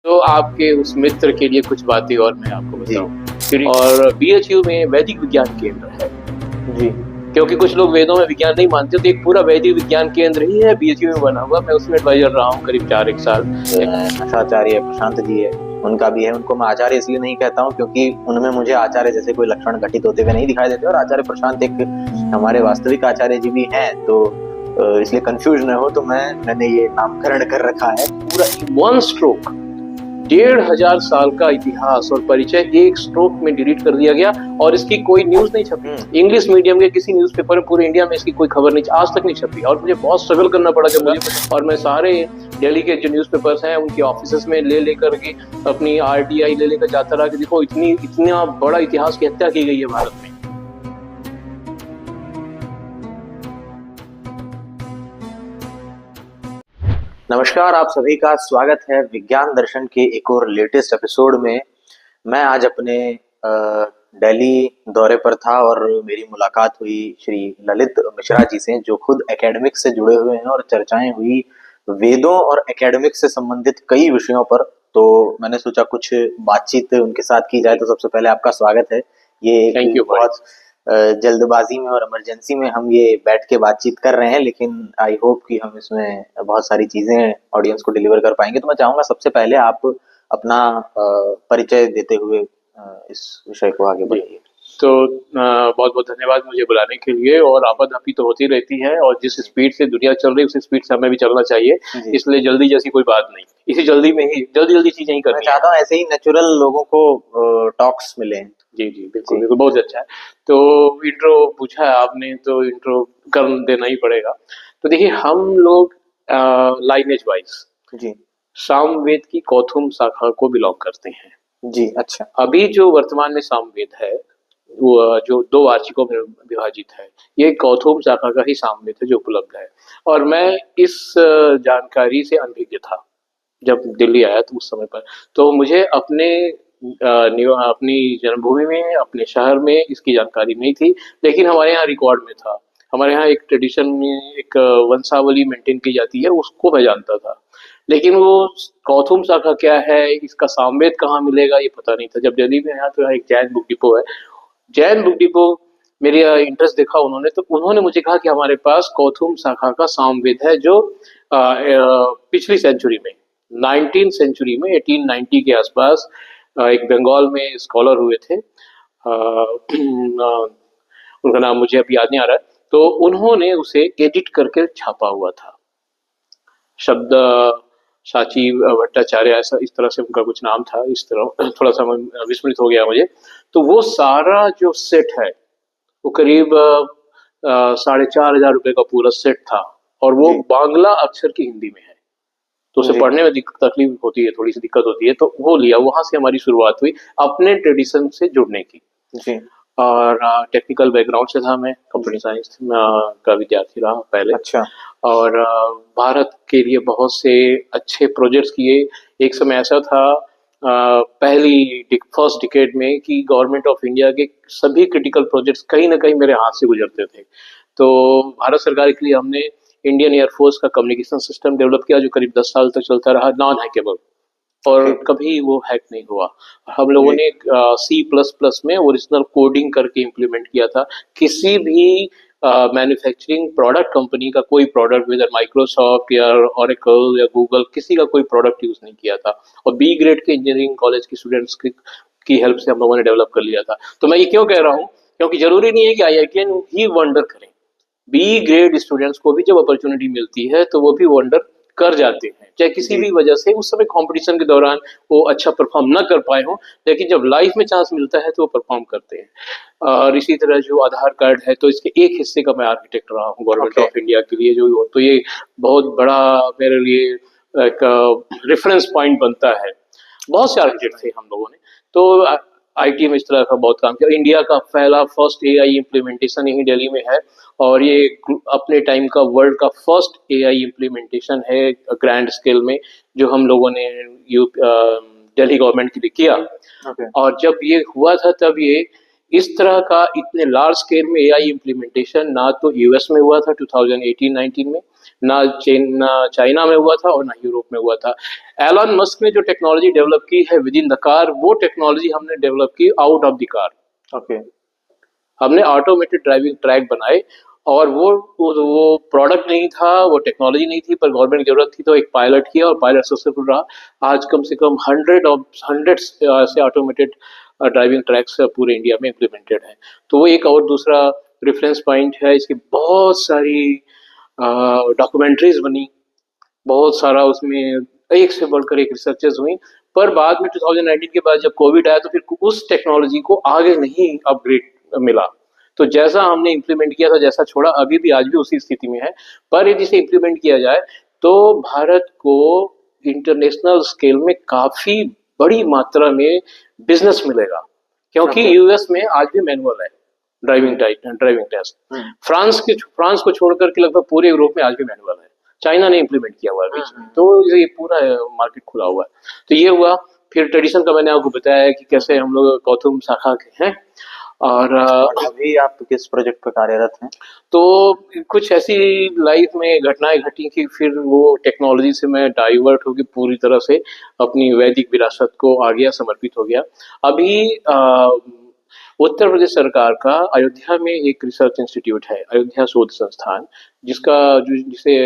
तो आपके उस मित्र के लिए कुछ बातें और मैं आपको जी। बताऊं। और बीएचयू में वैदिक विज्ञान केंद्र है, जी। क्योंकि कुछ लोग वेदों में विज्ञान नहीं मानते, तो एक पूरा वैदिक विज्ञान केंद्र ही है बीएचयू में बना हुआ। मैं उसमें एडवाइजर रहा हूँ करीब 4 साल। आचार्य प्रशांत जी है, उनका भी है। उनको मैं आचार्य इसलिए नहीं कहता हूँ क्योंकि उनमें मुझे आचार्य जैसे कोई लक्षण घटित होते हुए नहीं दिखाई देते, और आचार्य प्रशांत एक हमारे वास्तविक आचार्य जी भी हैं, तो इसलिए कंफ्यूज न हो तो मैंने ये नामकरण कर रखा है। पूरा वन स्ट्रोक 1500 साल का इतिहास और परिचय एक स्ट्रोक में डिलीट कर दिया गया, और इसकी कोई न्यूज नहीं छपी। इंग्लिश मीडियम के किसी न्यूज़पेपर में पूरे इंडिया में इसकी कोई खबर नहीं, आज तक नहीं छपी। और मुझे बहुत स्ट्रगल करना पड़ा जब मुझे, और मैं सारे दिल्ली के जो न्यूज़पेपर्स हैं उनके ऑफिस में ले लेकर के अपनी आरटीआई ले लेकर जाता रहा कि देखो इतना बड़ा इतिहास की हत्या की गई है भारत में। नमस्कार, आप सभी का स्वागत है विज्ञान दर्शन के एक और लेटेस्ट एपिसोड में। मैं आज अपने दिल्ली दौरे पर था और मेरी मुलाकात हुई श्री ललित मिश्रा जी से, जो खुद एकेडमिक से जुड़े हुए हैं, और चर्चाएं हुई वेदों और एकेडमिक से संबंधित कई विषयों पर। तो मैंने सोचा कुछ बातचीत उनके साथ की जाए। तो सबसे पहले आपका स्वागत है। ये एक बहुत जल्दबाजी में और इमरजेंसी में हम ये बैठ के बातचीत कर रहे हैं, लेकिन आई होप कि हम इसमें बहुत सारी चीजें ऑडियंस को डिलीवर कर पाएंगे। तो मैं चाहूंगा सबसे पहले आप अपना परिचय देते हुए इस विषय को आगे बढ़ाइए। तो बहुत बहुत धन्यवाद मुझे बुलाने के लिए। और आपाधापी तो होती रहती है, और जिस स्पीड से दुनिया चल रही है उस स्पीड से हमें भी चलना चाहिए, इसलिए जल्दी जैसी कोई बात नहीं। इसी जल्दी में ही जल्दी चीजें ही करनी है। मैं चाहता हूँ ऐसे ही नेचुरल लोगों को टॉक्स मिले। जी जी बिल्कुल बिल्कुल, बहुत अच्छा है। तो इंट्रो पूछा है आपने, तो इंट्रो कर देना ही पड़ेगा। तो देखिए, हम लोग लाइनेज वाइज जी सामवेद की कौथुम शाखा को बिलोंग करते हैं। जी। अच्छा। अभी जो वर्तमान में सामवेद है वो जो 2 वार्षिकों में विभाजित है, ये कौथुम शाखा का ही सामवेद है जो उपलब्ध है। और मैं इस जानकारी से अनभिज्ञ था जब दिल्ली आया तो उस समय पर। तो मुझे अपनी जन्मभूमि में, अपने शहर में इसकी जानकारी नहीं थी, लेकिन हमारे यहाँ रिकॉर्ड में था। हमारे यहाँ एक ट्रेडिशन में एक वंशावली मेंटेन की जाती है, उसको मैं जानता था। लेकिन वो कौथुम शाखा क्या है, इसका सामवेद कहाँ मिलेगा, ये पता नहीं था। जब दिल्ली में आया तो यहाँ एक जैन बुक डिपो है, जैन बुक डिपो मेरी इंटरेस्ट देखा उन्होंने, तो उन्होंने मुझे कहा कि हमारे पास कौथुम शाखा का सामवेद है, जो पिछली सेंचुरी में 19th सेंचुरी में 1890 के आसपास एक बंगाल में स्कॉलर हुए थे। उनका नाम मुझे अभी याद नहीं आ रहा है। तो उन्होंने उसे एडिट करके छापा हुआ था। शब्द साची भट्टाचार्य, ऐसा इस तरह से उनका कुछ नाम था। इस तरह थोड़ा सा विस्मृत हो गया मुझे। तो वो सारा जो सेट है वो करीब 4,500 का पूरा सेट था, और वो बांग्ला अक्षर की हिंदी में है, तो उसे पढ़ने में तकलीफ होती है, थोड़ी सी दिक्कत होती है। तो वो लिया, वहां से हमारी शुरुआत हुई अपने ट्रेडिशन से जुड़ने की। जी। और टेक्निकल बैकग्राउंड से था, मैं कंप्यूटर साइंस का विद्यार्थी रहा पहले। अच्छा। और भारत के लिए बहुत से अच्छे प्रोजेक्ट्स किए। एक समय ऐसा था फर्स्ट डिकेड में कि गवर्नमेंट ऑफ इंडिया के सभी क्रिटिकल प्रोजेक्ट्स कहीं ना कहीं मेरे हाथ से गुजरते थे। तो भारत सरकार के लिए हमने इंडियन एयरफोर्स का कम्युनिकेशन सिस्टम डेवलप किया, जो करीब 10 साल तक चलता रहा, नॉन हैकेबल, और कभी वो हैक नहीं हुआ। हम लोगों ने C++ में ओरिजिनल कोडिंग करके इम्प्लीमेंट किया था। किसी भी मैन्युफैक्चरिंग प्रोडक्ट कंपनी का कोई प्रोडक्ट, वेदर माइक्रोसॉफ्ट या ओरेकल या गूगल, किसी का कोई प्रोडक्ट यूज नहीं किया था। और बी ग्रेड के इंजीनियरिंग कॉलेज के स्टूडेंट्स की हेल्प से हम लोगों ने डेवलप कर लिया था। तो मैं ये क्यों कह रहा हूँ, क्योंकि जरूरी नहीं है कि IITian ही वंडर करें। बी ग्रेड स्टूडेंट्स को भी जब अपॉर्चुनिटी मिलती है तो वो भी वंडर कर जाते हैं, चाहे किसी भी वजह से उस समय कंपटीशन के दौरान वो अच्छा परफॉर्म ना कर पाए हों, लेकिन जब लाइफ में चांस मिलता है तो वो परफॉर्म करते हैं। और इसी तरह जो आधार कार्ड है, तो इसके एक हिस्से का मैं आर्किटेक्ट रहा हूँ गवर्नमेंट ऑफ इंडिया के लिए, जो तो ये बहुत बड़ा मेरे लिए एक रेफरेंस पॉइंट बनता है। बहुत से आर्किटेक्ट थे हम लोगों ने। तो IT में इस तरह का बहुत काम किया। इंडिया का पहला फर्स्ट AI इम्प्लीमेंटेशन यही दिल्ली में है, और ये अपने टाइम का वर्ल्ड का फर्स्ट AI इम्प्लीमेंटेशन है ग्रैंड स्केल में, जो हम लोगों ने दिल्ली गवर्नमेंट के लिए किया। और जब ये हुआ था, तब ये इस तरह का इतने लार्ज स्केल में AI इम्प्लीमेंटेशन ना तो US में हुआ था 2018-19 में, ना चाइना में हुआ था और ना यूरोप में हुआ था। एलन मस्क ने जो टेक्नोलॉजी डेवलप की है विद इन द कार, वो टेक्नोलॉजी हमने डेवलप की out of the car. Okay. हमने ऑटोमेटेड ड्राइविंग ट्रैक बनाए, और वो प्रोडक्ट नहीं था, वो टेक्नोलॉजी नहीं थी, पर गवर्नमेंट की जरूरत थी तो एक पायलट किया और पायलट सक्सेसफुल रहा। आज कम से कम हंड्रेड्स से ऑटोमेटेड ड्राइविंग ट्रैक्स पूरे इंडिया में इम्प्लीमेंटेड है। तो वो एक और दूसरा रेफरेंस पॉइंट है। इसकी बहुत सारी डॉक्यूमेंट्रीज बनी, बहुत सारा उसमें एक से बढ़कर एक रिसर्चेस हुई। पर बाद में 2019 के बाद जब कोविड आया तो फिर उस टेक्नोलॉजी को आगे नहीं अपग्रेड मिला। तो जैसा हमने इम्प्लीमेंट किया था, जैसा छोड़ा, अभी भी आज भी उसी स्थिति में है। पर यदि इसे इम्प्लीमेंट किया जाए तो भारत को इंटरनेशनल स्केल में काफी बड़ी मात्रा में बिजनेस मिलेगा, क्योंकि ओके। यूएस में आज भी मैनुअल है ड्राइविंग टेस्ट। फ्रांस को छोड़कर के लगभग पूरे यूरोप में आज भी मैनुअल है। चाइना ने इम्प्लीमेंट किया हुआ है बीच में, तो ये पूरा मार्केट खुला हुआ है। तो ये हुआ। फिर ट्रेडिशन का मैंने आपको बताया कि कैसे हम लोग गौतम शाखा के हैं, और और अभी आप किस प्रोजेक्ट पे कार्यरत हैं? तो कुछ ऐसी लाइफ में घटनाएं घटी कि फिर वो टेक्नोलॉजी से मैं डाइवर्ट होकर पूरी तरह से अपनी वैदिक विरासत को आ गया, समर्पित हो गया। अभी उत्तर प्रदेश सरकार का अयोध्या में एक रिसर्च इंस्टीट्यूट है, अयोध्या शोध संस्थान, जिसे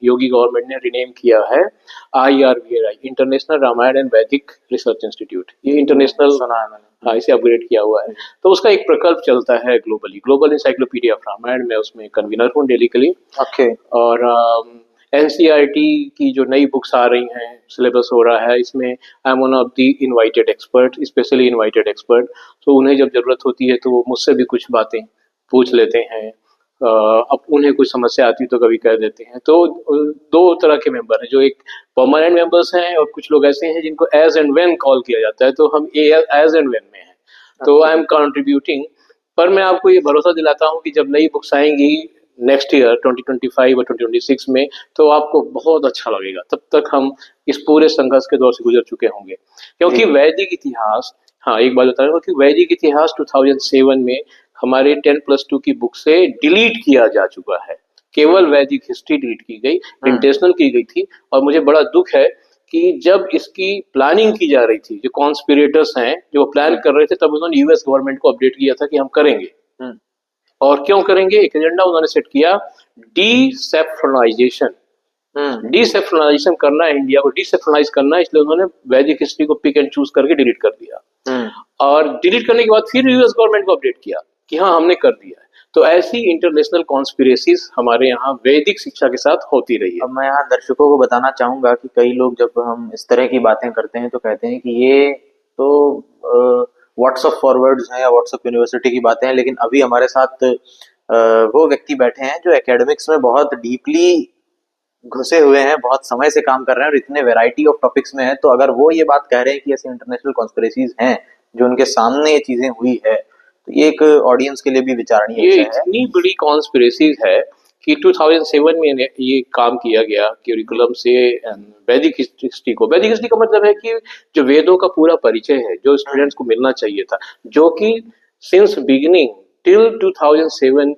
योगी गवर्नमेंट ने रिनेम किया है IRVRI, इंटरनेशनल रामायण एंड वैदिक रिसर्च इंस्टीट्यूट। ये इंटरनेशनल, सुना है मैंने। हाँ, इसे अपग्रेड किया हुआ है। तो उसका एक प्रकल्प चलता है globally, global encyclopedia of Ramayana. मैं उसमें कन्वीनर हूँ डेली के लिए। ओके। और एनसीईआरटी की जो नई बुक्स आ रही हैं, सिलेबस हो रहा है, इसमें I am one of the invited expert, specially invited expert. तो उन्हें जब जरूरत होती है तो वो मुझसे भी कुछ बातें पूछ लेते हैं। अब उन्हें कुछ समस्या आती तो कभी कह देते हैं। तो दो तरह के मेंबर हैं, जो एक परमानेंट मेंबर्स हैं और कुछ लोग ऐसे हैं जिनको एज एंड व्हेन कॉल किया जाता है। तो हम एज एंड व्हेन में हैं, तो आई एम कंट्रीब्यूटिंग। पर मैं आपको ये भरोसा दिलाता हूँ कि जब नई बुक्स आएंगी नेक्स्ट ईयर 2025 और 2026 में, तो आपको बहुत अच्छा लगेगा। तब तक हम इस पूरे संघर्ष के दौर से गुजर चुके होंगे, क्योंकि वैदिक इतिहास, हाँ एक बात बता रहा हूँ कि वैदिक इतिहास 2007 में हमारे 10+2 की बुक से डिलीट किया जा चुका है। केवल वैदिक हिस्ट्री डिलीट की गई, इंटेंशनल की गई थी। और मुझे बड़ा दुख है कि जब इसकी प्लानिंग की जा रही थी, जो कॉन्स्पिरेटर्स हैं जो प्लान कर रहे थे, तब उन्होंने यूएस गवर्नमेंट को अपडेट किया था कि हम करेंगे। और क्यों करेंगे, एक एजेंडा उन्होंने सेट किया, डीसेफ्रोनाइजेशन। डीसेफ्रोनाइजेशन करना है, इंडिया को डीसेफ्रोनाइज करना है, इसलिए उन्होंने वैदिक हिस्ट्री को पिक एंड चूज करके डिलीट कर दिया। और डिलीट करने के बाद फिर यूएस गवर्नमेंट को अपडेट किया कि हाँ हमने कर दिया है। तो ऐसी इंटरनेशनल कॉन्स्पिरेसीज हमारे यहाँ वैदिक शिक्षा के साथ होती रही है। अब मैं यहाँ दर्शकों को बताना चाहूंगा कि कई लोग जब हम इस तरह की बातें करते हैं तो कहते हैं कि ये तो व्हाट्सएप फॉरवर्ड्स हैं या व्हाट्सएप यूनिवर्सिटी की बातें हैं, लेकिन अभी हमारे साथ वो व्यक्ति बैठे हैं जो एकेडमिक्स में बहुत डीपली घुसे हुए हैं, बहुत समय से काम कर रहे हैं और इतने वैरायटी ऑफ टॉपिक्स में है। तो अगर वो ये बात कह रहे हैं कि ऐसे इंटरनेशनल कॉन्स्पिरेसीज हैं जो उनके सामने ये चीजें हुई है, तो ये एक ऑडियंस के लिए भी विचारणीय ये है। इतनी बड़ी कॉन्स्पिरेसीज है कि 2007 में ये काम किया गया करिकुलम से वैदिक हिस्ट्री का मतलब है कि जो वेदों का पूरा परिचय है, जो स्टूडेंट्स को मिलना चाहिए था, जो कि सिंस बिगिनिंग टिल 2007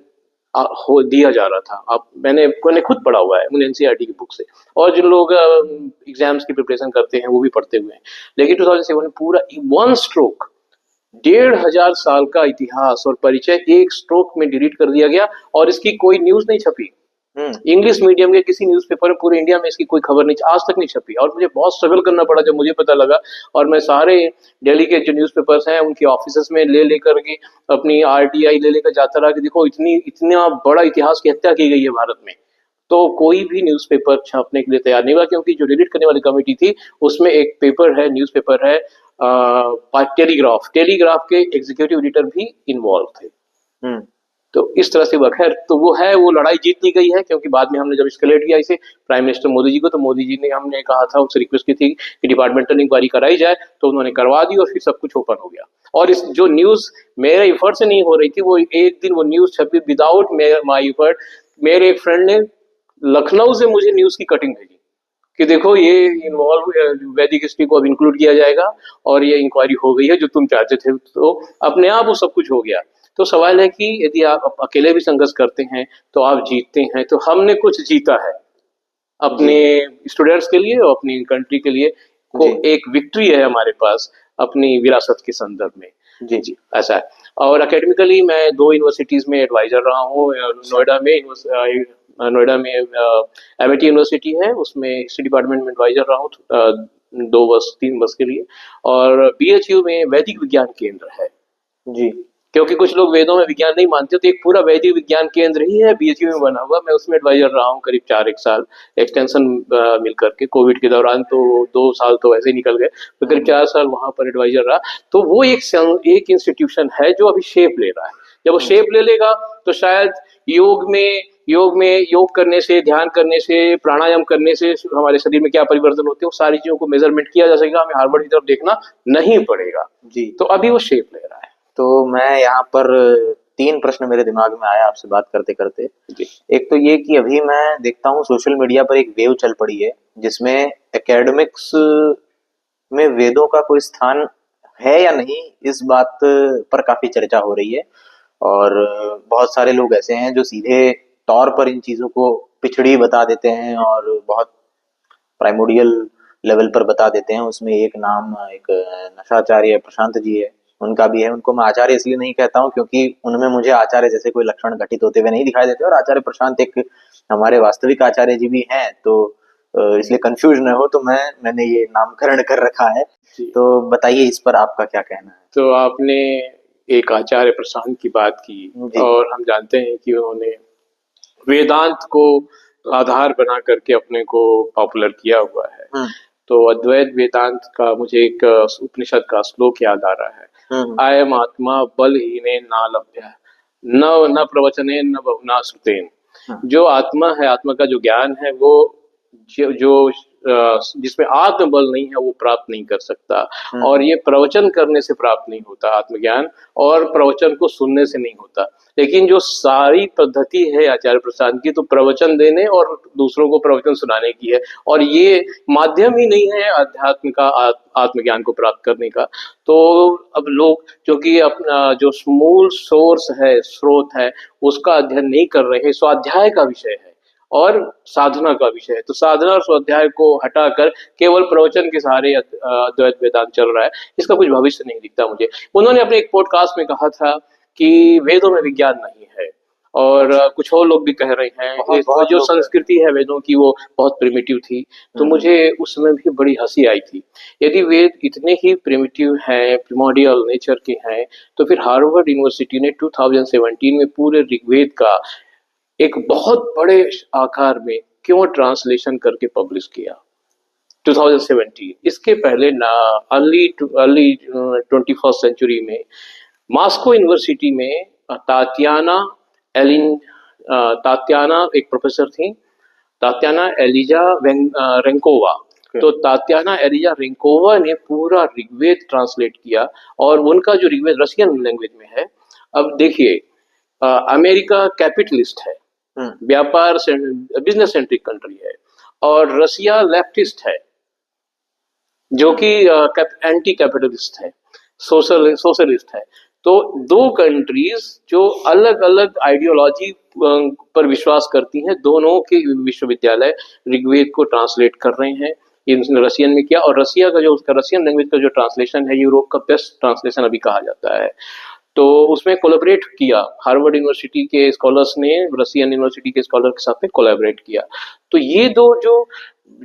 हो दिया जा रहा था। अब मैंने खुद पढ़ा हुआ है एनसीईआरटी की बुक से, और जो लोग एग्जाम्स की प्रिपरेशन करते हैं वो भी पढ़ते हुए हैं। लेकिन 2007 में पूरा वन स्ट्रोक 1500 साल का इतिहास और परिचय एक स्ट्रोक में डिलीट कर दिया गया, और इसकी कोई न्यूज नहीं छपी। इंग्लिश मीडियम के किसी न्यूज़पेपर में पूरे इंडिया में इसकी कोई खबर नहीं, आज तक नहीं छपी। और मुझे बहुत स्ट्रगल करना पड़ा जब मुझे पता लगा। और मैं सारे दिल्ली के जो न्यूज़पेपर्स हैं उनके ऑफिस में ले लेकर के अपनी RTI ले लेकर जाता रहा कि देखो इतना बड़ा इतिहास की हत्या की गई है भारत में। तो कोई भी न्यूज़पेपर छापने के लिए तैयार नहीं हुआ, क्योंकि जो डिलीट करने वाली कमेटी थी उसमें एक पेपर है, न्यूज़पेपर है टेलीग्राफ के एग्जीक्यूटिव एडिटर भी इन्वॉल्व थे। तो इस तरह से खैर तो वो लड़ाई जीत ली गई है, क्योंकि बाद में हमने जब स्केलेट किया इसे प्राइम मिनिस्टर मोदी जी को, तो मोदी जी ने हमने कहा था, उनसे रिक्वेस्ट की थी कि डिपार्टमेंटल इंक्वायरी कराई जाए, तो उन्होंने करवा दी और फिर सब कुछ ओपन हो गया। और इस जो न्यूज मेरे एफर्ट से नहीं हो रही थी, वो एक दिन वो न्यूज छपी विदाउट माई एफर्ट। मेरे एक फ्रेंड ने लखनऊ से मुझे न्यूज की कटिंग भेजी कि देखो ये इन्वॉल्व वैदिक हिस्ट्री को अब इंक्लूड किया जाएगा और ये इंक्वायरी हो गई है जो तुम चाहते थे। तो अपने आप वो सब कुछ हो गया। तो सवाल है कि यदि आप अकेले भी संघर्ष करते हैं तो आप जीतते हैं, तो हमने कुछ जीता है जी। अपने स्टूडेंट्स के लिए और अपनी कंट्री के लिए, को जी। एक विक्ट्री है हमारे पास अपनी विरासत के संदर्भ में। जी। जी, ऐसा है। और एकेडमिकली मैं 2 यूनिवर्सिटीज़ में एडवाइज़र रहा हूँ। अच्छा। नोएडा में एमिटी यूनिवर्सिटी है, उसमें हिस्ट्री डिपार्टमेंट में एडवाइज़र रहा हूँ 2 वर्ष 3 वर्ष के लिए। और बीएचयू में वैदिक विज्ञान केंद्र है। जी। क्योंकि कुछ लोग वेदों में विज्ञान नहीं मानते, तो एक पूरा वैदिक विज्ञान केंद्र ही है बीएचयू में बना हुआ। मैं उसमें एडवाइजर रहा हूँ करीब 4 एक साल, एक्सटेंशन मिल करके। कोविड के दौरान तो 2 साल तो वैसे ही निकल गए, तो करीब 4 साल वहाँ पर एडवाइजर रहा। तो वो एक इंस्टीट्यूशन है जो अभी शेप ले रहा है। जब वो शेप ले लेगा तो शायद योग करने से, ध्यान करने से, प्राणायाम करने से हमारे शरीर में क्या परिवर्तन होते हैं, वो सारी चीजों को मेजरमेंट किया जा सकेगा। हमें हार्वर्ड की तरफ देखना नहीं पड़ेगा। जी। तो अभी वो शेप ले रहा है। तो मैं यहाँ पर 3 प्रश्न मेरे दिमाग में आया आपसे बात करते-करते। जी। एक तो ये कि अभी मैं देखता हूँ सोशल मीडिया पर एक वेव चल पड़ी है, जिसमें एकेडमिक्स में वेदों का कोई स्थान है या नहीं, इस बात पर काफ़ी चर्चा हो रही है। और बहुत सारे लोग ऐसे हैं जो सीधे तौर पर इन चीज़ों को पिछड़ी बता देते हैं और बहुत प्राइमोडियल लेवल पर बता देते हैं। उसमें एक नाम एक नशाचार्य प्रशांत जी है, उनका भी है। उनको मैं आचार्य इसलिए नहीं कहता हूँ क्योंकि उनमें मुझे आचार्य जैसे कोई लक्षण घटित होते हुए नहीं दिखाई देते, और आचार्य प्रशांत एक हमारे वास्तविक आचार्य जी भी हैं। तो इसलिए कंफ्यूज न हो, तो मैंने ये नामकरण कर रखा है। जी। तो बताइए इस पर आपका क्या कहना है? तो आपने एक आचार्य प्रशांत की बात की, जी। और हम जानते हैं कि उन्होंने वेदांत को आधार बना करके अपने को पॉपुलर किया हुआ है। हम्म। तो अद्वैत वेदांत का मुझे एक उपनिषद का श्लोक याद आ रहा है। हम्म। अयम आत्मा बलहीने ना लभ्य, न न प्रवचने न बहुना श्रुतेन। हम्म। जो आत्मा है, आत्मा का जो ज्ञान है, वो जो जिसमें आत्मबल नहीं है, वो प्राप्त नहीं कर सकता। और ये प्रवचन करने से प्राप्त नहीं होता आत्मज्ञान, और प्रवचन को सुनने से नहीं होता। लेकिन जो सारी पद्धति है आचार्य प्रसाद की, तो प्रवचन देने और दूसरों को प्रवचन सुनाने की है। और ये माध्यम ही नहीं है अध्यात्म का, आत्मज्ञान को प्राप्त करने का। तो अब लोग जो कि अपना जो मूल सोर्स है, स्रोत है, उसका अध्ययन नहीं कर रहे हैं। स्वाध्याय का विषय है और साधना का विषय है। तो साधना और स्वाध्याय को हटाकर केवल प्रवचन के सहारे अद्वैत वेदांत चल रहा है। इसका कुछ भविष्य नहीं दिखता मुझे। उन्होंने अपने एक पॉडकास्ट में कहा था कि वेदों में विज्ञान नहीं है, और कुछ और लोग भी कह रहे हैं बहुत तो बहुत जो लोग संस्कृति है वेदों की, वो बहुत प्रिमिटिव थी। तो मुझे उस समय भी बड़ी हंसी आई थी। यदि वेद इतने ही प्रिमिटिव हैं, प्रिमोडियल नेचर के हैं, तो फिर हार्वर्ड यूनिवर्सिटी ने 2017 में पूरे ऋग्वेद का एक बहुत बड़े आकार में क्यों ट्रांसलेशन करके पब्लिश किया 2017। इसके पहले ना अर्ली 21st सेंचुरी में मॉस्को यूनिवर्सिटी में तातियाना एलिन तातियाना एक प्रोफेसर थी, तातियाना एलिजा रेंकोवा। तो तातियाना एलिजा रेंकोवा ने पूरा ऋग्वेद ट्रांसलेट किया, और उनका जो ऋग्वेद रशियन लैंग्वेज में है। अब देखिए, अमेरिका कैपिटलिस्ट है, व्यापार से बिजनेस सेंट्रिक कंट्री है, और रसिया लेफ्टिस्ट है जो कि एंटी कैपिटलिस्ट है, सोशलिस्ट है। तो दो कंट्रीज जो अलग अलग आइडियोलॉजी पर विश्वास करती हैं, दोनों के विश्वविद्यालय ऋग्वेद को ट्रांसलेट कर रहे हैं। इसने रशियन में किया, और रसिया का जो उसका रशियन लैंग्वेज का जो ट्रांसलेशन है, यूरोप का बेस्ट ट्रांसलेशन अभी कहा जाता है। तो उसमें कोलैबोरेट किया, हार्वर्ड यूनिवर्सिटी के स्कॉलर्स ने रशियन यूनिवर्सिटी के स्कॉलर के साथ में कोलैबोरेट किया। तो ये दो जो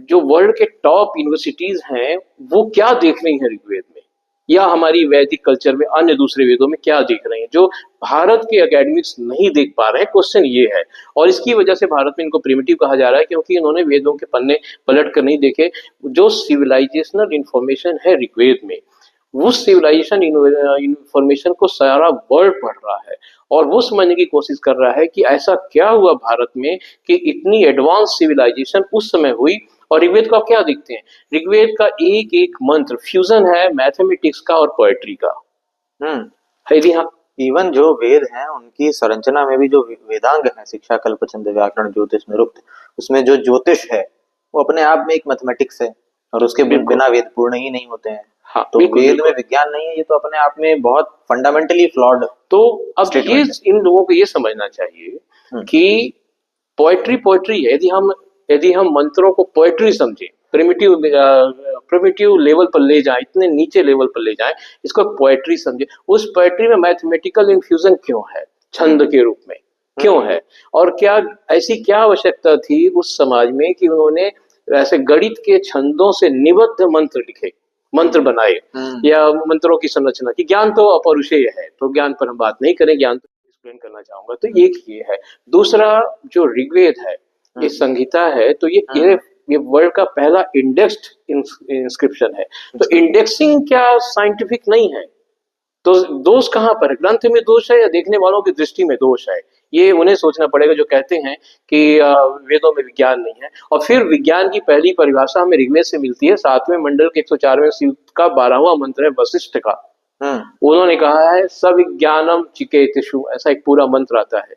जो वर्ल्ड के टॉप यूनिवर्सिटीज हैं, वो क्या देख रही हैं ऋग्वेद में, या हमारी वैदिक कल्चर में अन्य दूसरे वेदों में क्या देख रहे हैं, जो भारत के एकेडमिक्स नहीं देख पा रहे हैं। क्वेश्चन ये है, और इसकी वजह से भारत में इनको प्रिमिटिव कहा जा रहा है, क्योंकि इन्होंने वेदों के पन्ने पलट कर नहीं देखे। जो सिविलाइजेशनल इंफॉर्मेशन है ऋग्वेद में, वो सिविलाइजेशन इंफॉर्मेशन को सारा वर्ल्ड पढ़ रहा है, और वो समझने की कोशिश कर रहा है कि ऐसा क्या हुआ भारत में कि इतनी एडवांस सिविलाइजेशन उस समय हुई। और ऋग्वेद को आप क्या देखते हैं, ऋग्वेद का एक एक मंत्र फ्यूजन है मैथमेटिक्स का और पोएट्री का। है जी हाँ। इवन जो वेद हैं उनकी संरचना में भी जो वेदांग है, शिक्षा कल्प छंद व्याकरण ज्योतिष निरुक्त, उसमें जो ज्योतिष है वो अपने आप में एक मैथमेटिक्स है, और उसके बिना वेद पूर्ण ही नहीं होते हैं। हाँ, तो बिल्कुल वेद बिल्कुल। में विज्ञान नहीं है, ये तो अपने आप में बहुत फंडामेंटली फ्लॉड तो अब ये स्टेटमेंट है। इन लोगों को ये समझना चाहिए हम्म। कि पोएट्री पोएट्री है। यदि हम मंत्रों को पोएट्री समझे, प्रिमिटिव लेवल पर ले जाएं, इतने नीचे लेवल पर ले जाएं, इसको पोएट्री समझे। उस पोएट्री में मैथमेटिकल इन्फ्यूजन क्यों है, छंद के रूप में क्यों है, और क्या ऐसी क्या आवश्यकता थी उस समाज में कि उन्होंने ऐसे गणित के छंदों से निबद्ध मंत्र लिखे, मंत्र बनाए, या मंत्रों की संरचना की। ज्ञान तो अपौरुषेय है, तो ज्ञान पर हम बात नहीं करें, ज्ञान तो एक्सप्लेन करना चाहूंगा। तो एक ये है। दूसरा, जो ऋग्वेद है, ये संहिता है, तो ये वर्ल्ड का पहला इंडेक्स्ड इंस्क्रिप्शन है। तो इंडेक्सिंग क्या साइंटिफिक नहीं है? तो दोष कहाँ पर है? ग्रंथ में दोष है या देखने वालों की दृष्टि में दोष है? ये उन्हें सोचना पड़ेगा जो कहते हैं कि वेदों में विज्ञान नहीं है। और फिर विज्ञान की पहली परिभाषा हमें ऋग्वेद से मिलती है, 7वें मंडल के 104वें सूक्त का 12वां मंत्र है वशिष्ठ का। उन्होंने कहा है सविज्ञानम चिकेतुषु, ऐसा एक पूरा मंत्र आता है।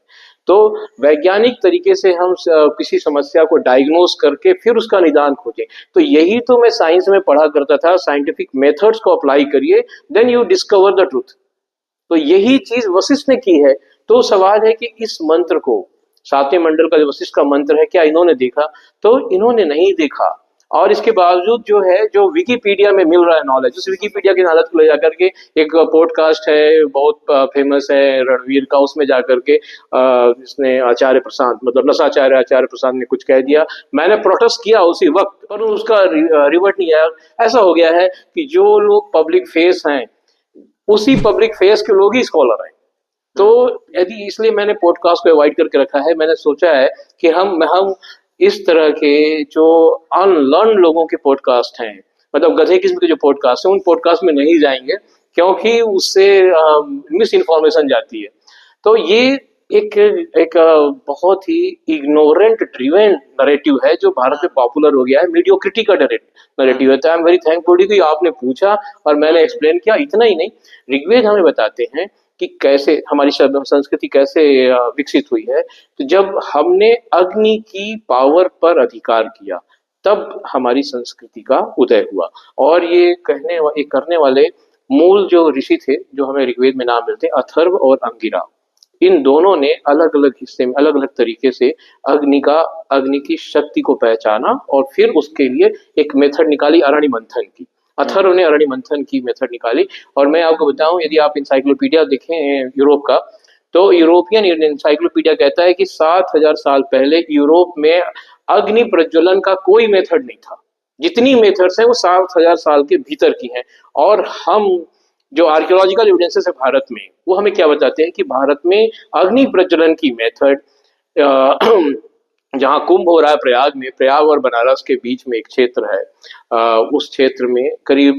तो वैज्ञानिक तरीके से हम किसी समस्या को डायग्नोज करके फिर उसका निदान खोजें। तो यही तो मैं साइंस में पढ़ा करता था, साइंटिफिक मेथड्स को अप्लाई करिए, then you discover the truth. तो यही चीज वशिष्ठ ने की है। तो सवाल है कि इस मंत्र को, 7वें मंडल का जो वशिष्ठ का मंत्र है, क्या इन्होंने देखा? तो इन्होंने नहीं देखा। और इसके बावजूद जो है, जो विकिपीडिया में मिल रहा है नॉलेज, उस विकिपीडिया की हालत को ले जाकर के एक पॉडकास्ट है बहुत फेमस है रणवीर का, उसमें जाकर के इसने आचार्य प्रशांत, मतलब नशाचार्य आचार्य प्रशांत ने कुछ कह दिया। मैंने प्रोटेस्ट किया उसी वक्त, पर उसका रिवर्ट नहीं आया। ऐसा हो गया है कि जो लोग पब्लिक फेस हैं, उसी पब्लिक फेस के लोग ही स्कॉलर हैं। तो यदि इसलिए मैंने पॉडकास्ट को अवॉइड करके रखा है। मैंने सोचा है कि हम इस तरह के जो अनलर्न लोगों के पॉडकास्ट हैं, मतलब गधे किस्म के जो पॉडकास्ट हैं, उन पॉडकास्ट में नहीं जाएंगे, क्योंकि उससे मिस इन्फॉर्मेशन जाती है। तो ये एक एक बहुत ही इग्नोरेंट ड्रिवेन नरेटिव है जो भारत में पॉपुलर हो गया है, मीडियोक्रिटी का नरेटिव है। तो आई एम वेरी थैंकफुल कि आपने पूछा और मैंने एक्सप्लेन किया। इतना ही नहीं, ऋग्वेद हमें बताते हैं कि कैसे हमारी संस्कृति कैसे विकसित हुई है। तो जब हमने अग्नि की पावर पर अधिकार किया, तब हमारी संस्कृति का उदय हुआ। और ये करने वाले मूल जो ऋषि थे, जो हमें ऋग्वेद में नाम मिलते हैं, अथर्व और अंगिरा, इन दोनों ने अलग अलग हिस्से में अलग अलग तरीके से अग्नि की शक्ति को पहचाना और फिर उसके लिए एक मेथड निकाली, अरणि मंथन की। अथर्व ने अरणि मंथन की मेथड निकाली। और मैं आपको बताऊं, यदि आप इंसाइक्लोपीडिया देखें यूरोप का, तो यूरोपियन इंसाइक्लोपीडिया कहता है कि 7,000 साल पहले यूरोप में अग्नि प्रज्वलन का कोई मेथड नहीं था। जितनी मेथड्स हैं वो 7,000 साल के भीतर की हैं। और हम जो आर्कियोलॉजिकल एविडेंसेस है भारत में, वो हमें क्या बताते हैं कि भारत में अग्नि प्रज्वलन की मेथड, जहाँ कुंभ हो रहा है प्रयाग में, प्रयाग और बनारस के बीच में एक क्षेत्र है, उस क्षेत्र में करीब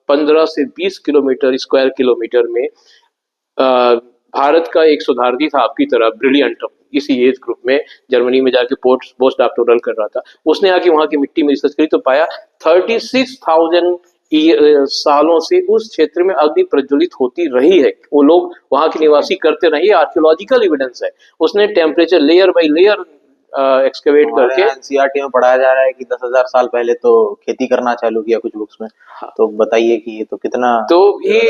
15 से 20 किलोमीटर स्क्वायर किलोमीटर में भारत का एक शोधार्थी था आपकी तरह, ब्रिलियंट, इसी एज ग्रुप में जर्मनी में जाके पोस्ट डॉक्टोरल कर रहा था। उसने आके वहां की मिट्टी में रिसर्च करी तो पाया 36,000 सालों से उस क्षेत्र में अग्नि प्रज्वलित होती रही है। वो लोग वहां के निवासी करते रहे, आर्कियोलॉजिकल एविडेंस है। उसने temperature layer by layer excavate करके। एनसीईआरटी में पढ़ाया जा रहा है कि 10,000 साल पहले तो खेती करना चालू किया कुछ बुक्स में। हाँ। तो बताइए कि ये तो कितना, तो ये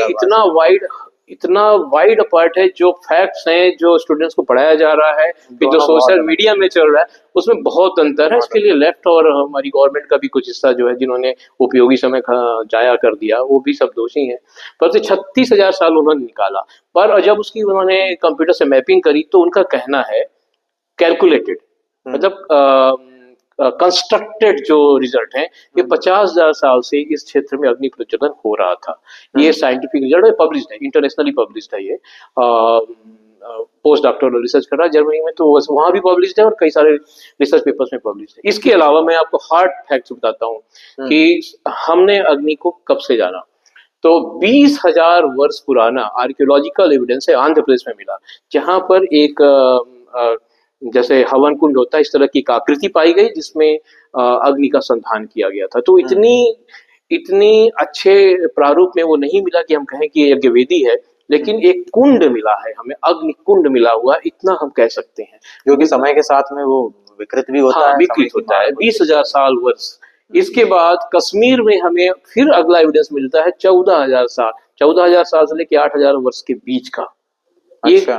इतना वाइड अपार्ट है। जो फैक्ट्स हैं, जो स्टूडेंट्स को पढ़ाया जा रहा है, फिर जो सोशल मीडिया में चल रहा है, उसमें बहुत अंतर है। इसके लिए लेफ्ट और हमारी गवर्नमेंट का भी कुछ हिस्सा जो है, जिन्होंने उपयोगी समय जाया कर दिया, वो भी सब दोषी हैं। पर 36,000 साल उन्होंने निकाला। पर जब उसकी उन्होंने कंप्यूटर से मैपिंग करी, तो उनका कहना है कैलकुलेटेड, मतलब कंस्ट्रक्टेड जो रिजल्ट है, ये 50,000 साल से इस क्षेत्र में अग्नि प्रज्वलन हो रहा था। ये साइंटिफिक रिजल्ट है, पब्लिश्ड है, इंटरनेशनली पब्लिश्ड है। ये पोस्ट डॉक्टोरल रिसर्च कर रहा है जर्मनी में, तो वहां भी पब्लिश्ड है और कई सारे रिसर्च पेपर्स में पब्लिश्ड है। इसके अलावा मैं आपको हार्ड फैक्ट्स बताता हूँ कि हमने अग्नि को कब से जाना। तो 20,000 वर्ष पुराना आर्कियोलॉजिकल एविडेंस है, आंध्र प्रदेश में मिला, जहां पर एक जैसे हवन कुंड होता है, इस तरह की एक आकृति पाई गई जिसमें अग्नि का संधान किया गया था। तो इतनी अच्छे प्रारूप में वो नहीं मिला कि हम कहें कि ये यज्ञवेदी है, लेकिन एक कुंड मिला है हमें, अग्नि कुंड मिला हुआ, इतना हम कह सकते हैं। जो कि समय के साथ में वो विकृत भी होता है, विकृत होता है। 20,000 साल वर्ष इसके बाद कश्मीर में हमें फिर अगला एविडेंस मिलता है 14,000 साल, 14,000 साल से लेकर 8,000 वर्ष के बीच का एक अच्छा।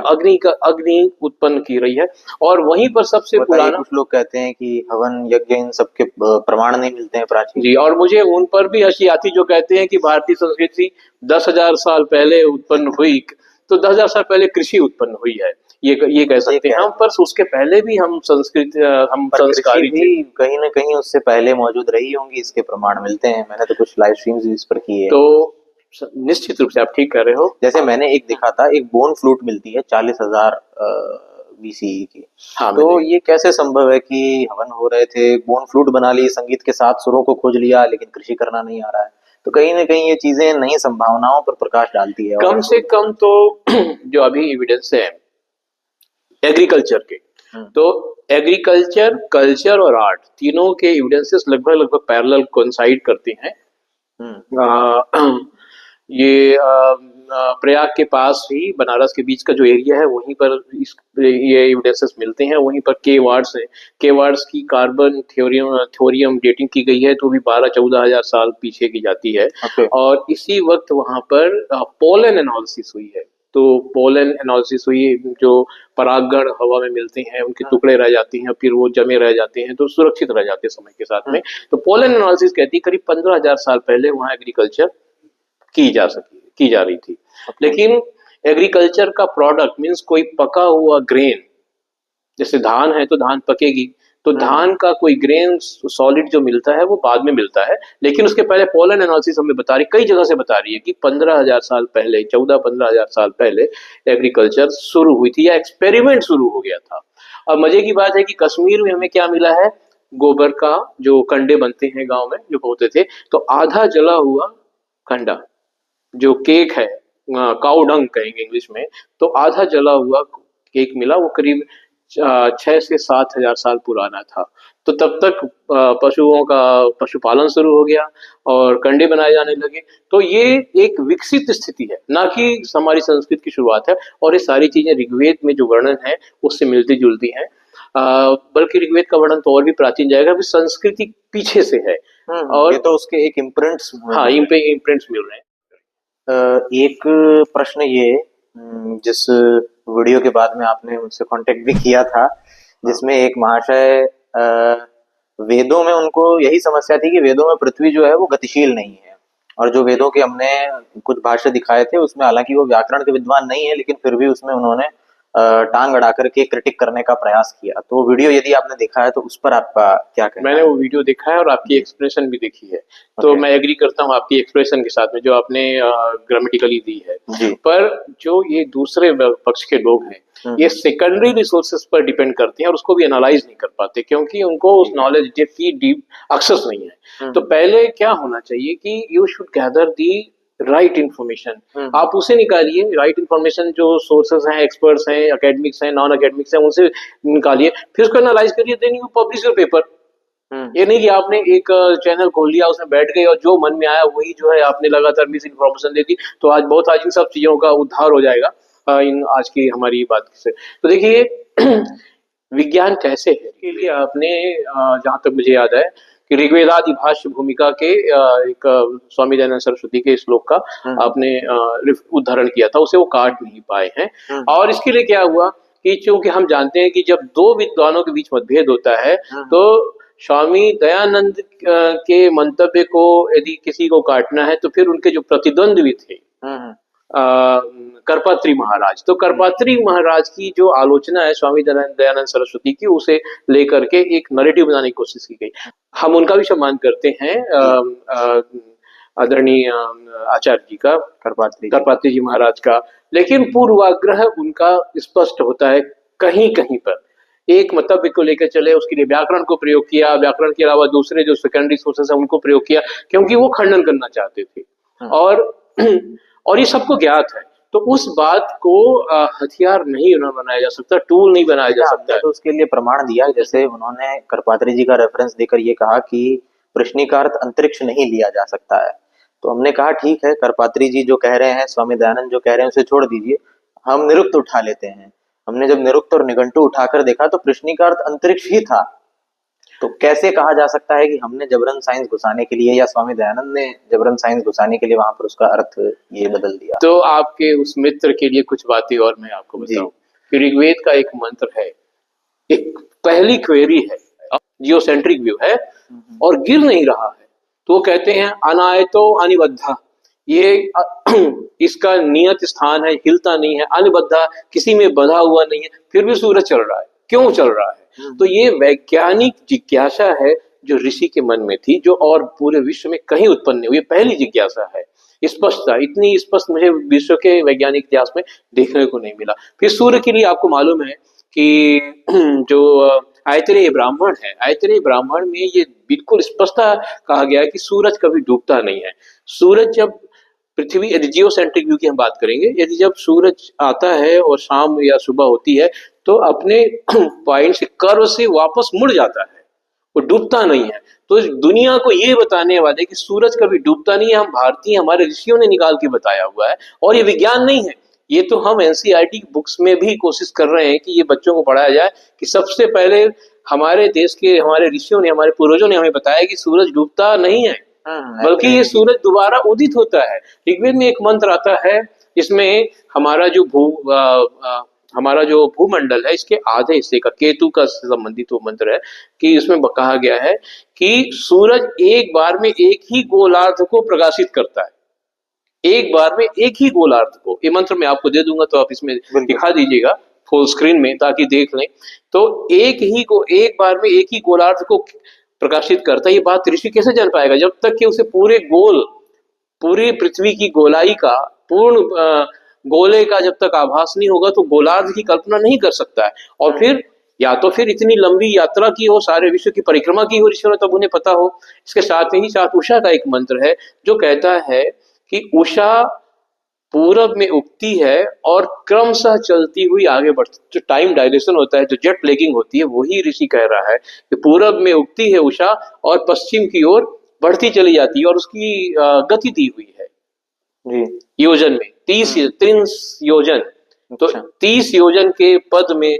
अग्नि उत्पन्न की रही है। और वहीं पर सबसे बताइए, पुराना, कुछ लोग कहते हैं कि हवन यज्ञ इन सब के प्रमाण नहीं मिलते हैं प्राचीन। जी, और मुझे उन पर भी हंसी आती जो कहते हैं कि भारतीय संस्कृति 10,000 साल पहले उत्पन्न हुई, तो 10,000 साल पहले कृषि उत्पन्न हुई है, ये कह सकते हैं हम। पर उसके पहले भी हम हम पर कृषि संस्कारी भी थे। कहीं न कहीं उससे पहले मौजूद रही होंगी, इसके प्रमाण मिलते हैं। मैंने तो कुछ लाइव स्ट्रीम्स भी इस पर की है। तो निश्चित रूप से आप ठीक कह रहे हो। जैसे मैंने एक देखा था, एक बोन फ्लूट मिलती है 40,000 बीसीई की। हाँ, तो ये कैसे संभव है कि हवन हो रहे थे, बोन फ्लूट बना ली, संगीत के साथ सुरों को खोज लिया, लेकिन कृषि करना नहीं आ रहा है। तो कहीं न कहीं ये चीजें नई संभावनाओं पर प्रकाश डालती है। कम से कम तो जो अभी एविडेंस है एग्रीकल्चर के, हम्म, तो एग्रीकल्चर, कल्चर और आर्ट तीनों के एविडेंसेस लगभग लगभग पैरेलल कोइंसाइड करते हैं। हम्म, ये प्रयाग के पास ही बनारस के बीच का जो एरिया है वहीं पर ये एविडेंसेस मिलते हैं। वहीं पर केवार्ड्स है, केवार्ड्स की कार्बन थ्योरियम डेटिंग की गई है तो भी 12-14 हजार साल पीछे की जाती है। ओके। और इसी वक्त वहां पर पोलन एनालिसिस हुई है। तो पोलन एनालिसिस हुई, जो परागकण हवा में मिलते हैं उनके टुकड़े रह जाते हैं, फिर वो जमे रह जाते हैं तो सुरक्षित रह जाते हैं समय के साथ में। तो पोलन एनालिसिस कहती है करीब 15,000 साल पहले वहां एग्रीकल्चर की जा रही थी। लेकिन एग्रीकल्चर का प्रोडक्ट मीन्स कोई पका हुआ ग्रेन, जैसे धान है तो धान पकेगी, तो धान का कोई ग्रेन सॉलिड जो मिलता है वो बाद में मिलता है। लेकिन उसके पहले पोलन एनालिसिस हमें बता रही, कई जगह से बता रही है कि 15,000 साल पहले, 14-15,000 साल पहले एग्रीकल्चर शुरू हुई थी या एक्सपेरिमेंट शुरू हो गया था। अब मजे की बात है कि कश्मीर में हमें क्या मिला है, गोबर का जो कंडे बनते हैं गांव में जो होते थे, तो आधा जला हुआ कंडा जो केक है, काउ डंग कहेंगे इंग्लिश में, तो आधा जला हुआ केक मिला। वो करीब 6 से 7 हजार साल पुराना था। तो तब तक पशुओं का पशुपालन शुरू हो गया और कंडे बनाए जाने लगे। तो ये एक विकसित स्थिति है, ना कि हमारी संस्कृत की शुरुआत है। और ये सारी चीजें ऋग्वेद में जो वर्णन है उससे मिलती जुलती हैं। बल्कि ऋग्वेद का वर्णन तो और भी प्राचीन जाएगा, अभी संस्कृति पीछे से है। और ये तो उसके एक इम्प्रिंट्स। हाँ, इन पे इम्प्रिंट्स मिल रहे हैं। एक प्रश्न ये, जिस वीडियो के बाद में आपने मुझसे कांटेक्ट भी किया था, जिसमें एक महाशय वेदों में उनको यही समस्या थी कि वेदों में पृथ्वी जो है वो गतिशील नहीं है। और जो वेदों के हमने कुछ भाष्य दिखाए थे उसमें, हालांकि वो व्याकरण के विद्वान नहीं है, लेकिन फिर भी उसमें उन्होंने टांग अड़ा करके क्रिटिक करने का प्रयास किया। तो वो वीडियो यदि आपने देखा है तो उस पर आपका क्या कहना मैंने है? वो वीडियो देखा है और आपकी जी। एक्सप्रेशन भी देखी है। तो ओके। मैं एग्री करता हूँ आपकी एक्सप्रेशन के साथ में जो आपने ग्रामेटिकली दी है। जी। पर जो ये दूसरे पक्ष के लोग हैं, ये सेकेंडरी रिसोर्सेज पर डिपेंड करते हैं और उसको भी एनालाइज नहीं कर पाते क्योंकि उनको उस नॉलेज की डीप एक्सेस नहीं है। तो पहले क्या होना चाहिए कि you should gather the right information. आप उसे निकालिए, राइट इंफॉर्मेशन जो सोर्सेज हैं, एक्सपर्ट्स हैं, एकेडमिक्स हैं, नॉन एकेडमिक्स हैं, उनसे निकालिए, फिर उसको एनालाइज करिए, then you publish your paper. ये नहीं कि आपने एक चैनल खोल लिया, उसमें बैठ गए और जो मन में आया वही जो है आपने लगातार मिस इन्फॉर्मेशन दे दी। तो आज इन सब चीजों का उद्धार हो जाएगा इन आज की हमारी बात से। तो देखिए विज्ञान कैसे है, इसके लिए आपने जहां तक मुझे याद है कि ऋग्वेदादि भाष्य भूमिका के एक स्वामी दयानंद सरस्वती के श्लोक का आपने उदाहरण किया था, उसे वो काट नहीं पाए हैं। और इसके लिए क्या हुआ कि चूंकि हम जानते हैं कि जब दो विद्वानों के बीच मतभेद होता है तो स्वामी दयानंद के मंतव्य को यदि किसी को काटना है तो फिर उनके जो प्रतिद्वंद्वी थे करपात्री महाराज, तो करपात्री महाराज की जो आलोचना है स्वामी दयानंद सरस्वती की, उसे लेकर के एक नरेटिव बनाने की कोशिश की गई। हम उनका भी सम्मान करते हैं, आदरणीय आचार्य जी का, करपात्री जी महाराज का। लेकिन पूर्वाग्रह उनका स्पष्ट होता है, कहीं कहीं पर एक मतव्य को लेकर चले, उसके लिए व्याकरण को प्रयोग किया, व्याकरण के अलावा दूसरे जो सेकेंडरी सोर्सेस है उनको प्रयोग किया, क्योंकि वो खंडन करना चाहते थे। और ये सबको ज्ञात है। तो उस बात को हथियार नहीं बनाया जा सकता, टूल नहीं बनाया जा सकता है। तो उसके लिए प्रमाण दिया, जैसे उन्होंने करपात्री जी का रेफरेंस देकर ये कहा कि प्रश्निकार्थ अंतरिक्ष नहीं लिया जा सकता है। तो हमने कहा ठीक है, करपात्री जी जो कह रहे हैं, स्वामी दयानंद जो कह रहे हैं उसे छोड़ दीजिए, हम निरुक्त उठा लेते हैं। हमने जब निरुक्त और निघंटु उठाकर देखा तो प्रश्निकार्थ अंतरिक्ष ही था। तो कैसे कहा जा सकता है कि हमने जबरन साइंस घुसाने के लिए या स्वामी दयानंद ने जबरन साइंस घुसाने के लिए वहां पर उसका अर्थ ये बदल दिया? तो आपके उस मित्र के लिए कुछ बातें और मैं आपको जी। बताऊं कि ऋग्वेद का एक मंत्र है, एक पहली क्वेरी है, जियोसेंट्रिक व्यू है और गिर नहीं रहा है, तो वो कहते हैं अनायतो अनिबद्धा, ये इसका नियत स्थान है, हिलता नहीं है, अनिबद्धा किसी में बंधा हुआ नहीं है, फिर भी सूरज चल रहा है, क्यों चल रहा है? तो ये वैज्ञानिक जिज्ञासा है जो ऋषि के मन में थी, जो और पूरे विश्व में कहीं उत्पन्न नहीं हुई, पहली जिज्ञासा है। स्पष्टता इतनी स्पष्ट मुझे विश्व के वैज्ञानिक इतिहास में देखने को नहीं मिला। फिर सूर्य के लिए आपको मालूम है कि जो आयतरेय ब्राह्मण है, आयतरेय ब्राह्मण में ये बिल्कुल स्पष्टता कहा गया है कि सूरज कभी डूबता नहीं है। सूरज जब पृथ्वी, यदि जियोसेंट्रिक व्यू की हम बात करेंगे, यदि जब सूरज आता है और शाम या सुबह होती है तो अपने पॉइंट से, कर्व से वापस मुड़ जाता है, वो डूबता नहीं है। तो इस दुनिया को ये बताने वाले कि सूरज कभी डूबता नहीं है, हम भारतीय, हमारे ऋषियों ने निकाल के बताया हुआ है, और ये विज्ञान नहीं है। ये तो हम एनसीईआरटी की बुक्स में भी कोशिश कर रहे हैं कि ये बच्चों को पढ़ाया जाए कि सबसे पहले हमारे देश के, हमारे ऋषियों ने, हमारे पूर्वजों ने हमें बताया कि सूरज डूबता नहीं है, बल्कि ये सूरज दोबारा उदित होता है। ऋग्वेद में एक मंत्र आता है, इसमें हमारा जो हमारा जो भूमंडल है, इसके आधे हिस्से का, केतु का संबंधित वो मंत्र है कि इसमें कहा गया है कि सूरज एक बार में एक ही गोलार्ध को प्रकाशित करता है, एक बार में एक ही गोलार्ध को। ये मंत्र मैं आपको दे दूंगा, तो आप इसमें दिखा दीजिएगा फुल स्क्रीन में ताकि देख लें। तो एक बार में एक ही गोलार्ध को प्रकाशित करता है। ये बात ऋषि कैसे जान पाएगा? जब तक कि उसे पूरी पृथ्वी की गोलाई का, पूर्ण गोले का जब तक आभास नहीं होगा तो गोलार्ध की कल्पना नहीं कर सकता है। और फिर या तो फिर इतनी लंबी यात्रा की हो, सारे विश्व की परिक्रमा की हो ऋषियों ने, तब उन्हें पता हो। इसके साथ ही साथ उषा का एक मंत्र है जो कहता है कि उषा पूरब में उगती है और क्रमशः चलती हुई आगे बढ़ती, जो टाइम डायलेशन होता है, जो जेट लैगिंग होती है, वही ऋषि कह रहा है कि पूरब में उगती है उषा और पश्चिम की ओर बढ़ती चली जाती है, और उसकी गति दी हुई है जी। योजन में, 30 योजन। तो 30 योजन के पद में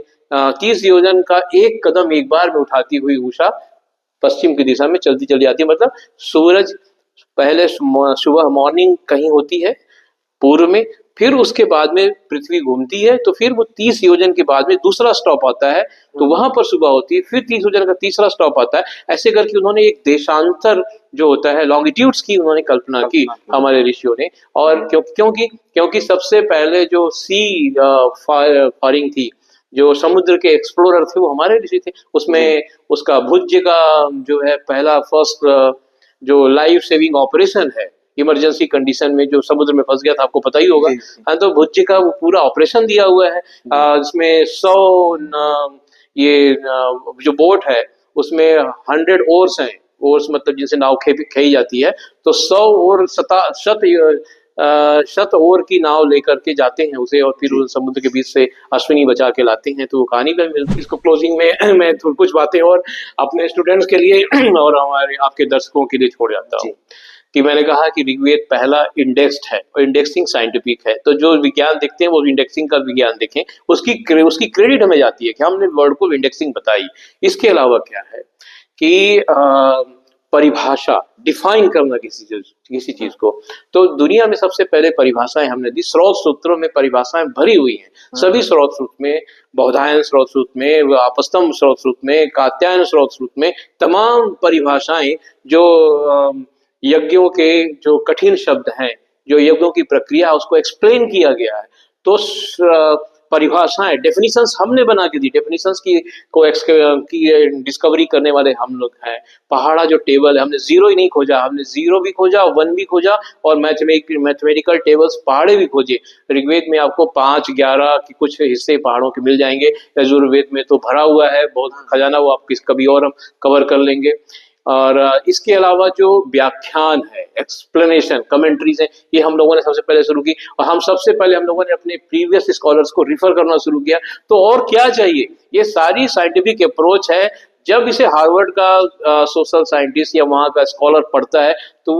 30 योजन का एक कदम एक बार में उठाती हुई उषा पश्चिम की दिशा में चलती चली जाती है। मतलब सूरज पहले सुबह मॉर्निंग कहीं होती है पूर्व में, फिर उसके बाद में पृथ्वी घूमती है, तो फिर वो 30 योजन के बाद में दूसरा स्टॉप आता है, तो वहां पर सुबह होती है, फिर 30 योजन का तीसरा स्टॉप आता है। ऐसे करके उन्होंने एक देशांतर जो होता है, लॉन्गिट्यूड्स की उन्होंने कल्पना की हमारे ऋषियों ने। और क्योंकि सबसे पहले जो सी फायरिंग थी, जो समुद्र के एक्सप्लोरर थे, वो हमारे ऋषि थे। उसमें उसका भुज्य का जो है पहला फर्स्ट जो लाइफ सेविंग ऑपरेशन है, इमरजेंसी कंडीशन में जो समुद्र में फंस गया था, आपको पता ही होगा। हाँ, तो भुज्य का वो पूरा ऑपरेशन दिया हुआ है, जिसमें 100 ये जो बोट है उसमें 100 ओर्स हैं, ओर्स मतलब जिनसे नाव खेई जाती है, तो 100 और शत ओर की नाव लेकर के जाते हैं उसे, और फिर उस समुद्र के बीच से अश्विनी बचा के लाते हैं। तो वो कहानी भी मिलती है। इसको क्लोजिंग में मैं कुछ बातें और अपने स्टूडेंट्स के लिए और हमारे आपके दर्शकों के लिए छोड़ जाता हूँ कि मैंने कहा कि ऋग्वेद पहला इंडेक्स्ड है और इंडेक्सिंग साइंटिफिक है। तो जो विज्ञान देखते हैं वो इंडेक्सिंग का विज्ञान देखें, उसकी क्रेडिट हमें जाती है कि हमने वर्ड को इंडेक्सिंग बताई। इसके अलावा क्या है कि परिभाषा, डिफाइन करना किसी चीज को, तो दुनिया में सबसे पहले परिभाषाएं हमने दी। स्रोत सूत्रों में परिभाषाएं भरी हुई हैं, सभी स्रोत सूत्र में, बौधायन स्रोत सूत्र में, आपस्तम्भ स्रोत सूत्र में, कात्यायन स्रोत सूत्र में, तमाम परिभाषाएं जो यज्ञों के जो कठिन शब्द हैं, जो यज्ञों की प्रक्रिया, उसको एक्सप्लेन किया गया है। तो परिभाषाएं, डेफिनेशंस हमने बना के दी। डेफिनेशंस की डिस्कवरी करने वाले हम लोग हैं। पहाड़ा जो टेबल है, हमने जीरो ही नहीं खोजा, हमने जीरो भी खोजा, 1 भी खोजा, और मैथमेटिकल टेबल्स पहाड़े भी खोजे। ऋग्वेद में आपको 5, 11 के कुछ हिस्से पहाड़ों के मिल जाएंगे। यजुर्वेद में तो भरा हुआ है बहुत खजाना, वो आप कभी और हम कवर कर लेंगे। और इसके अलावा जो व्याख्यान है, एक्सप्लेनेशन, कमेंट्रीज हैं, ये हम लोगों ने सबसे पहले शुरू की, और हम लोगों ने अपने प्रीवियस स्कॉलर्स को रिफर करना शुरू किया। तो और क्या चाहिए? ये सारी साइंटिफिक अप्रोच है। जब इसे हार्वर्ड का सोशल साइंटिस्ट या वहां का स्कॉलर पढ़ता है तो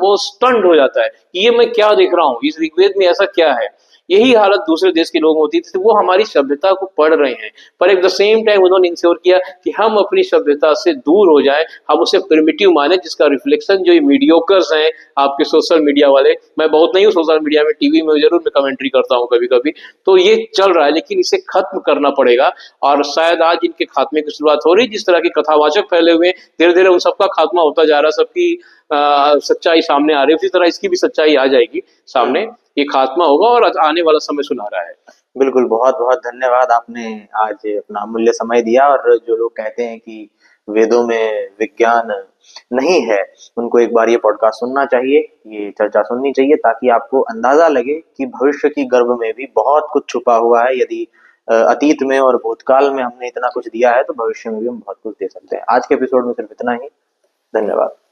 वो स्टन्ड हो जाता है कि ये मैं क्या देख रहा हूँ, इस ऋग्वेद में ऐसा क्या है। यही हालत दूसरे देश के लोग होती थी, तो वो हमारी सभ्यता को पढ़ रहे हैं, पर एट द सेम टाइम उन्होंने इंश्योर किया कि हम अपनी सभ्यता से दूर हो जाएं, हम उसे प्रिमिटिव माने, जिसका रिफ्लेक्शन जो ये मीडियोकर्स हैं आपके सोशल मीडिया वाले, मैं बहुत नहीं हूँ सोशल मीडिया में, टीवी में जरूर मैं कमेंट्री करता हूँ कभी कभी, तो ये चल रहा है, लेकिन इसे खत्म करना पड़ेगा। और शायद आज इनके खात्मे की शुरुआत हो रही, जिस तरह के कथावाचक फैले हुए, धीरे धीरे उन सबका खात्मा होता जा रहा है, सबकी सच्चाई सामने आ रही है, उसी तरह इसकी भी सच्चाई आ जाएगी सामने, ये खात्मा होगा और आने वाला समय सुनहरा है। बिल्कुल, बहुत-बहुत धन्यवाद, आपने आज अपना अमूल्य समय दिया। और जो लोग कहते हैं कि वेदों में विज्ञान नहीं है, उनको एक बार ये पॉडकास्ट सुनना चाहिए, ये चर्चा सुननी चाहिए, ताकि आपको अंदाज़ा लगे कि भविष्य की गर्भ में भी बहुत कुछ छुपा हुआ है। यदि अतीत में और भूतकाल में हमने इतना कुछ दिया है, तो भविष्य में भी हम बहुत कुछ दे सकते हैं। आज के एपिसोड में सिर्फ इतना ही। धन्यवाद।